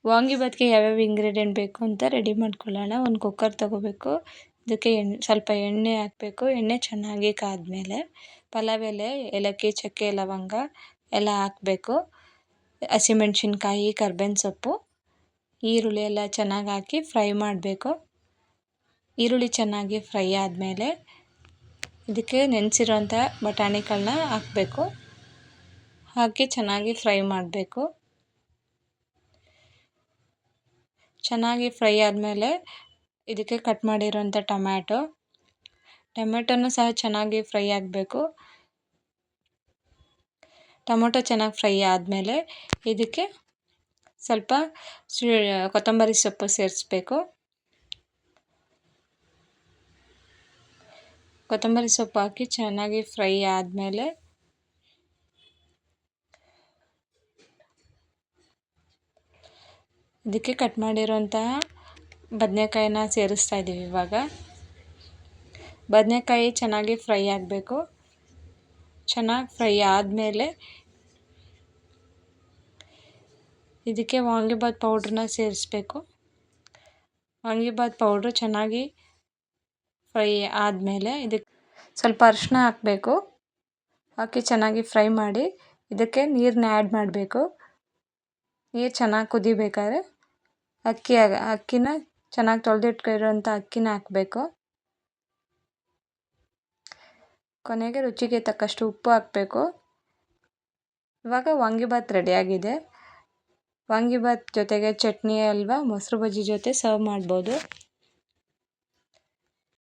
ವಾಂಗಿಬಾತ್ಗೆ ಯಾವ್ಯಾವ ಇಂಗ್ರೀಡಿಯೆಂಟ್ ಬೇಕು ಅಂತ ರೆಡಿ ಮಾಡ್ಕೊಳ್ಳೋಣ. ಒಂದು ಕುಕ್ಕರ್ ತೊಗೋಬೇಕು. ಇದಕ್ಕೆ ಸ್ವಲ್ಪ ಎಣ್ಣೆ ಹಾಕಬೇಕು. ಎಣ್ಣೆ ಚೆನ್ನಾಗಿ ಕಾದ್ಮೇಲೆ ಪಲಾವ್ ಎಲೆ, ಏಲಕ್ಕಿ, ಚಕ್ಕೆ, ಲವಂಗ ಎಲ್ಲ ಹಾಕಬೇಕು. ಹಸಿಮೆಣ್ಸಿನ್ಕಾಯಿ, ಕರ್ಬೇವಿನ ಸೊಪ್ಪು, ಈರುಳ್ಳಿ ಎಲ್ಲ ಚೆನ್ನಾಗಿ ಹಾಕಿ ಫ್ರೈ ಮಾಡಬೇಕು. ಈರುಳ್ಳಿ ಚೆನ್ನಾಗಿ ಫ್ರೈ ಆದಮೇಲೆ ಇದಕ್ಕೆ ನೆನೆಸಿರೋಂಥ ಬಟಾಣಿಗಳನ್ನ ಹಾಕಬೇಕು. ಹಾಕಿ ಚೆನ್ನಾಗಿ ಫ್ರೈ ಮಾಡಬೇಕು. ಚೆನ್ನಾಗಿ ಫ್ರೈ ಆದಮೇಲೆ ಇದಕ್ಕೆ ಕಟ್ ಮಾಡಿರೋಂಥ ಟೊಮೆಟೊನೂ ಸಹ ಚೆನ್ನಾಗಿ ಫ್ರೈ ಆಗಬೇಕು. ಟೊಮೊಟೊ ಚೆನ್ನಾಗಿ ಫ್ರೈ ಆದಮೇಲೆ ಇದಕ್ಕೆ ಸ್ವಲ್ಪ ಕೊತ್ತಂಬರಿ ಸೊಪ್ಪು ಸೇರಿಸ್ಬೇಕು. ಕೊತ್ತಂಬರಿ ಸೊಪ್ಪು ಹಾಕಿ ಚೆನ್ನಾಗಿ ಫ್ರೈ ಆದಮೇಲೆ ಇದಕ್ಕೆ ಕಟ್ ಮಾಡಿರೋಂತಹ ಬದನೆಕಾಯಿನ ಸೇರಿಸ್ತಾ ಇದ್ದೀವಿ. ಇವಾಗ ಬದನೆಕಾಯಿ ಚೆನ್ನಾಗಿ ಫ್ರೈ ಆಗಬೇಕು. ಚೆನ್ನಾಗಿ ಫ್ರೈ ಆದಮೇಲೆ ಇದಕ್ಕೆ ವಾಂಗಿಬಾತ್ ಪೌಡ್ರನ್ನ ಸೇರಿಸ್ಬೇಕು. ವಾಂಗಿಬಾತ್ ಪೌಡ್ರು ಚೆನ್ನಾಗಿ ಫ್ರೈ ಆದಮೇಲೆ ಇದಕ್ಕೆ ಸ್ವಲ್ಪ ಅರಿಶಿನ ಹಾಕಬೇಕು. ಹಾಕಿ ಚೆನ್ನಾಗಿ ಫ್ರೈ ಮಾಡಿ ಇದಕ್ಕೆ ನೀರನ್ನ ಆ್ಯಡ್ ಮಾಡಬೇಕು. ನೀರು ಚೆನ್ನಾಗಿ ಕುದಿಬೇಕಾದ್ರೆ ಅಕ್ಕಿನ ಚೆನ್ನಾಗಿ ತೊಳೆದಿಟ್ಕೊಂಡಿರೋಂಥ ಅಕ್ಕಿನ ಹಾಕಬೇಕು. ಕೊನೆಗೆ ರುಚಿಗೆ ತಕ್ಕಷ್ಟು ಉಪ್ಪು ಹಾಕಬೇಕು. ಇವಾಗ ವಾಂಗಿಬಾತ್ ರೆಡಿಯಾಗಿದೆ. ವಾಂಗಿಬಾತ್ ಜೊತೆಗೆ ಚಟ್ನಿ, ಮೊಸರು ಬಜ್ಜಿ ಜೊತೆ ಸರ್ವ್ ಮಾಡ್ಬೋದು.